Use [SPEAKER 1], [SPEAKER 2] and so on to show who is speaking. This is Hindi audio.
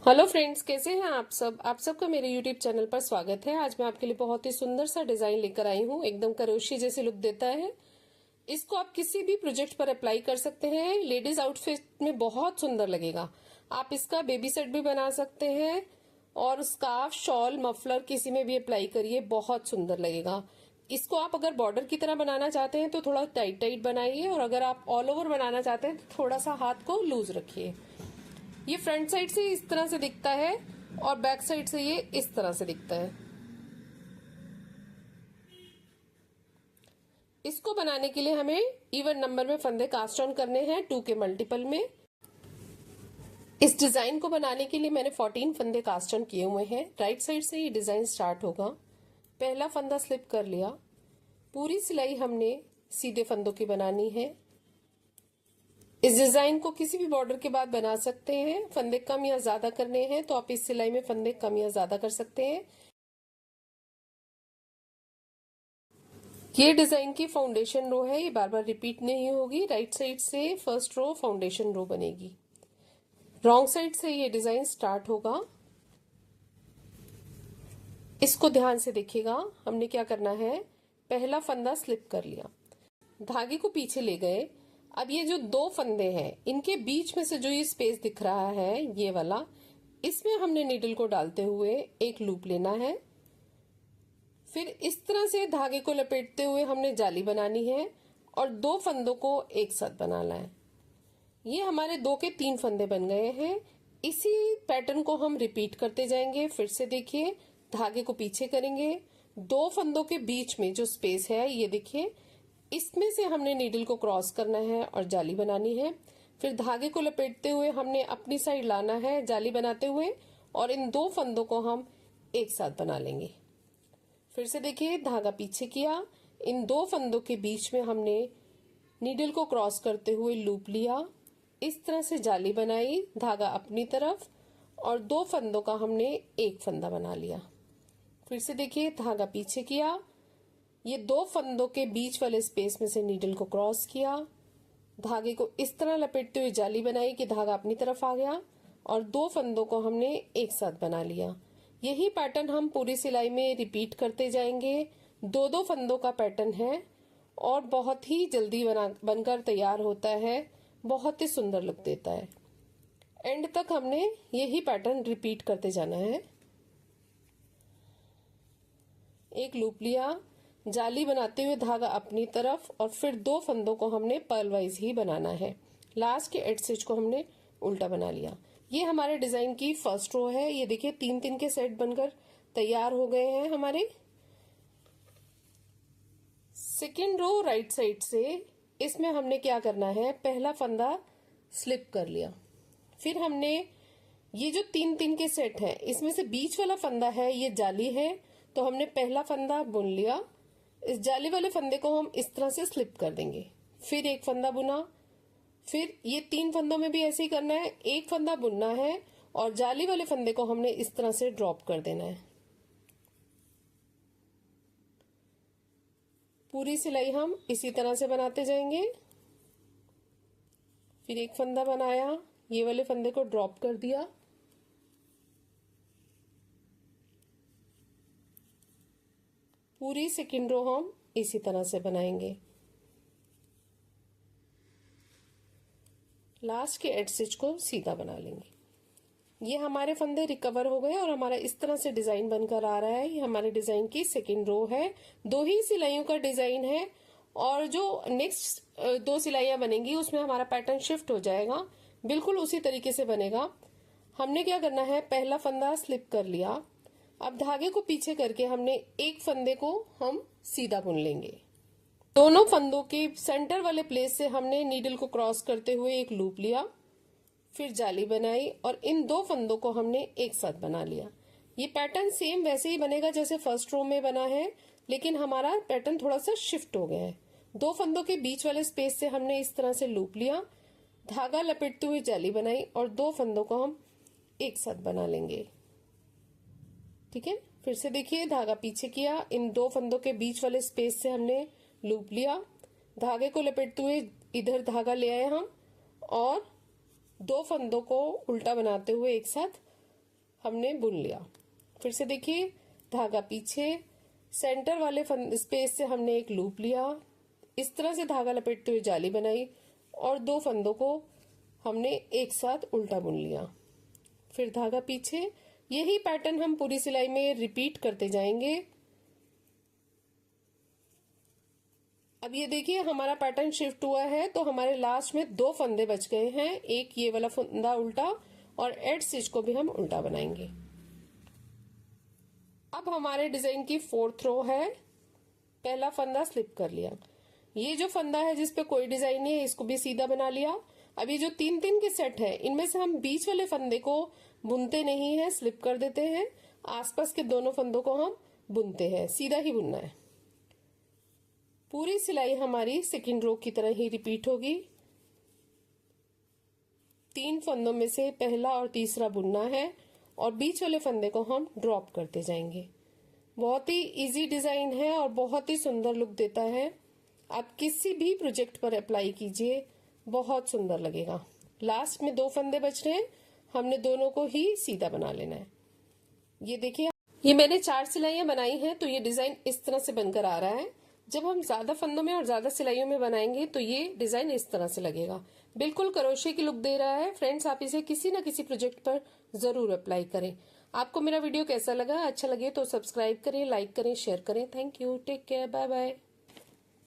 [SPEAKER 1] हेलो फ्रेंड्स, कैसे हैं आप सब। आप सबका मेरे यूट्यूब चैनल पर स्वागत है। आज मैं आपके लिए बहुत ही सुंदर सा डिजाइन लेकर आई हूँ। एकदम करोशी जैसे लुक देता है। इसको आप किसी भी प्रोजेक्ट पर अप्लाई कर सकते हैं। लेडीज आउटफिट में बहुत सुंदर लगेगा। आप इसका बेबी सेट भी बना सकते हैं और स्कार्फ, शॉल, मफलर किसी में भी अप्लाई करिए, बहुत सुंदर लगेगा। इसको आप अगर बॉर्डर की तरह बनाना चाहते हैं तो थोड़ा टाइट टाइट बनाइए, और अगर आप ऑल ओवर बनाना चाहते हैं तो थोड़ा सा हाथ को लूज रखिए। ये फ्रंट साइड से इस तरह से दिखता है और बैक साइड से ये इस तरह से दिखता है। इसको बनाने के लिए हमें इवन नंबर में फंदे कास्ट ऑन करने हैं, 2 के मल्टीपल में। इस डिजाइन को बनाने के लिए मैंने 14 फंदे कास्ट ऑन किए हुए हैं। राइट साइड से ये डिजाइन स्टार्ट होगा। पहला फंदा स्लिप कर लिया। पूरी सिलाई हमने सीधे फंदों की बनानी है। इस डिजाइन को किसी भी बॉर्डर के बाद बना सकते हैं। फंदे कम या ज्यादा करने हैं तो आप इस सिलाई में फंदे कम या ज्यादा कर सकते हैं। ये डिजाइन की फाउंडेशन रो है, ये बार बार रिपीट नहीं होगी। राइट साइड से फर्स्ट रो फाउंडेशन रो बनेगी। रॉन्ग साइड से ये डिजाइन स्टार्ट होगा। इसको ध्यान से देखिएगा। हमने क्या करना है, पहला फंदा स्लिप कर लिया, धागे को पीछे ले गए। अब ये जो 2 फंदे हैं, इनके बीच में से जो ये स्पेस दिख रहा है, ये वाला, इसमें हमने नीडल को डालते हुए एक लूप लेना है। फिर इस तरह से धागे को लपेटते हुए हमने जाली बनानी है और 2 फंदों को एक साथ बनाना है। ये हमारे 2 के 3 फंदे बन गए हैं। इसी पैटर्न को हम रिपीट करते जाएंगे। फिर से देखिए, धागे को पीछे करेंगे, 2 फंदों के बीच में जो स्पेस है, ये देखिए, इसमें से हमने नीडल को क्रॉस करना है और जाली बनानी है। फिर धागे को लपेटते हुए हमने अपनी साइड लाना है जाली बनाते हुए, और इन 2 फंदों को हम एक साथ बना लेंगे। फिर से देखिए, धागा पीछे किया, इन 2 फंदों के बीच में हमने नीडल को क्रॉस करते हुए लूप लिया, इस तरह से जाली बनाई, धागा अपनी तरफ, और 2 फंदों का हमने एक फंदा बना लिया। फिर से देखिए, धागा पीछे किया, ये 2 फंदों के बीच वाले स्पेस में से नीडल को क्रॉस किया, धागे को इस तरह लपेटते हुए जाली बनाई कि धागा अपनी तरफ आ गया, और 2 फंदों को हमने एक साथ बना लिया। यही पैटर्न हम पूरी सिलाई में रिपीट करते जाएंगे। 2-2 फंदों का पैटर्न है और बहुत ही जल्दी बनकर तैयार होता है, बहुत ही सुंदर लुक देता है। एंड तक हमने यही पैटर्न रिपीट करते जाना है। एक लूप लिया, जाली बनाते हुए धागा अपनी तरफ, और फिर 2 फंदों को हमने पर्ल वाइज ही बनाना है। लास्ट के एड स्टिच को हमने उल्टा बना लिया। ये हमारे डिजाइन की फर्स्ट रो है। ये देखिए, 3-3 के सेट बनकर तैयार हो गए हैं हमारे। सेकेंड रो राइट साइड से, इसमें हमने क्या करना है, पहला फंदा स्लिप कर लिया। फिर हमने ये जो 3-3 के सेट है, इसमें से बीच वाला फंदा है, ये जाली है, तो हमने पहला फंदा बुन लिया। इस जाली वाले फंदे को हम इस तरह से स्लिप कर देंगे। फिर एक फंदा बुना। फिर ये 3 फंदों में भी ऐसे ही करना है, एक फंदा बुनना है और जाली वाले फंदे को हमने इस तरह से ड्रॉप कर देना है। पूरी सिलाई हम इसी तरह से बनाते जाएंगे। फिर एक फंदा बनाया, ये वाले फंदे को ड्रॉप कर दिया, पूरी सेकेंड रो हम इसी तरह से बनाएंगे। लास्ट के एड स्टिच को सीधा बना लेंगे। ये हमारे फंदे रिकवर हो गए और हमारा इस तरह से डिजाइन बनकर आ रहा है। ये हमारे डिजाइन की सेकेंड रो है। 2 ही सिलाइयों का डिजाइन है, और जो नेक्स्ट 2 सिलाइयां बनेंगी उसमें हमारा पैटर्न शिफ्ट हो जाएगा, बिल्कुल उसी तरीके से बनेगा। हमने क्या करना है, पहला फंदा स्लिप कर लिया। अब धागे को पीछे करके हमने एक फंदे को हम सीधा बुन लेंगे। दोनों फंदों के सेंटर वाले प्लेस से हमने नीडल को क्रॉस करते हुए एक लूप लिया, फिर जाली बनाई, और इन 2 फंदों को हमने एक साथ बना लिया। ये पैटर्न सेम वैसे ही बनेगा जैसे फर्स्ट रो में बना है, लेकिन हमारा पैटर्न थोड़ा सा शिफ्ट हो गया है। 2 फंदों के बीच वाले स्पेस से हमने इस तरह से लूप लिया, धागा लपेटते हुए जाली बनाई, और 2 फंदों को हम एक साथ बना लेंगे। ठीक है, फिर से देखिए, धागा पीछे किया, इन 2 फंदों के बीच वाले स्पेस से हमने लूप लिया, धागे को लपेटते हुए इधर धागा ले आए हम, और 2 फंदों को उल्टा बनाते हुए एक साथ हमने बुन लिया। फिर से देखिए, धागा पीछे, सेंटर वाले स्पेस से हमने एक लूप लिया, इस तरह से धागा लपेटते हुए जाली बनाई और 2 फंदों को हमने एक साथ उल्टा बुन लिया। फिर धागा पीछे। यही पैटर्न हम पूरी सिलाई में रिपीट करते जाएंगे। अब ये देखिए, हमारा पैटर्न शिफ्ट हुआ है, तो हमारे लास्ट में 2 फंदे बच गए हैं। एक ये वाला फंदा उल्टा और एड स्टिच को भी हम उल्टा बनाएंगे। अब हमारे डिजाइन की 4th रो है। पहला फंदा स्लिप कर लिया। ये जो फंदा है जिसपे कोई डिजाइन नहीं है, इसको भी सीधा बना लिया। अब ये जो 3-3 के सेट है, इनमें से हम बीच वाले फंदे को बुनते नहीं है, स्लिप कर देते हैं। आसपास के दोनों फंदों को हम बुनते हैं, सीधा ही बुनना है। पूरी सिलाई हमारी सेकेंड रो की तरह ही रिपीट होगी। 3 फंदों में से पहला और तीसरा बुनना है और बीच वाले फंदे को हम ड्रॉप करते जाएंगे। बहुत ही इजी डिजाइन है और बहुत ही सुंदर लुक देता है। आप किसी भी प्रोजेक्ट पर अप्लाई कीजिए, बहुत सुंदर लगेगा। लास्ट में 2 फंदे बच रहे हैं, हमने दोनों को ही सीधा बना लेना है। ये देखिए, ये मैंने 4 सिलाइयां बनाई हैं, तो ये डिजाइन इस तरह से बनकर आ रहा है। जब हम ज्यादा फंदों में और ज्यादा सिलाइयों में बनाएंगे तो ये डिजाइन इस तरह से लगेगा। बिल्कुल क्रोशे की लुक दे रहा है। फ्रेंड्स, आप इसे किसी न किसी प्रोजेक्ट पर जरूर अप्लाई करें। आपको मेरा वीडियो कैसा लगा? अच्छा लगे तो सब्सक्राइब करें, लाइक करें, शेयर करें। Thank you, take care, bye bye.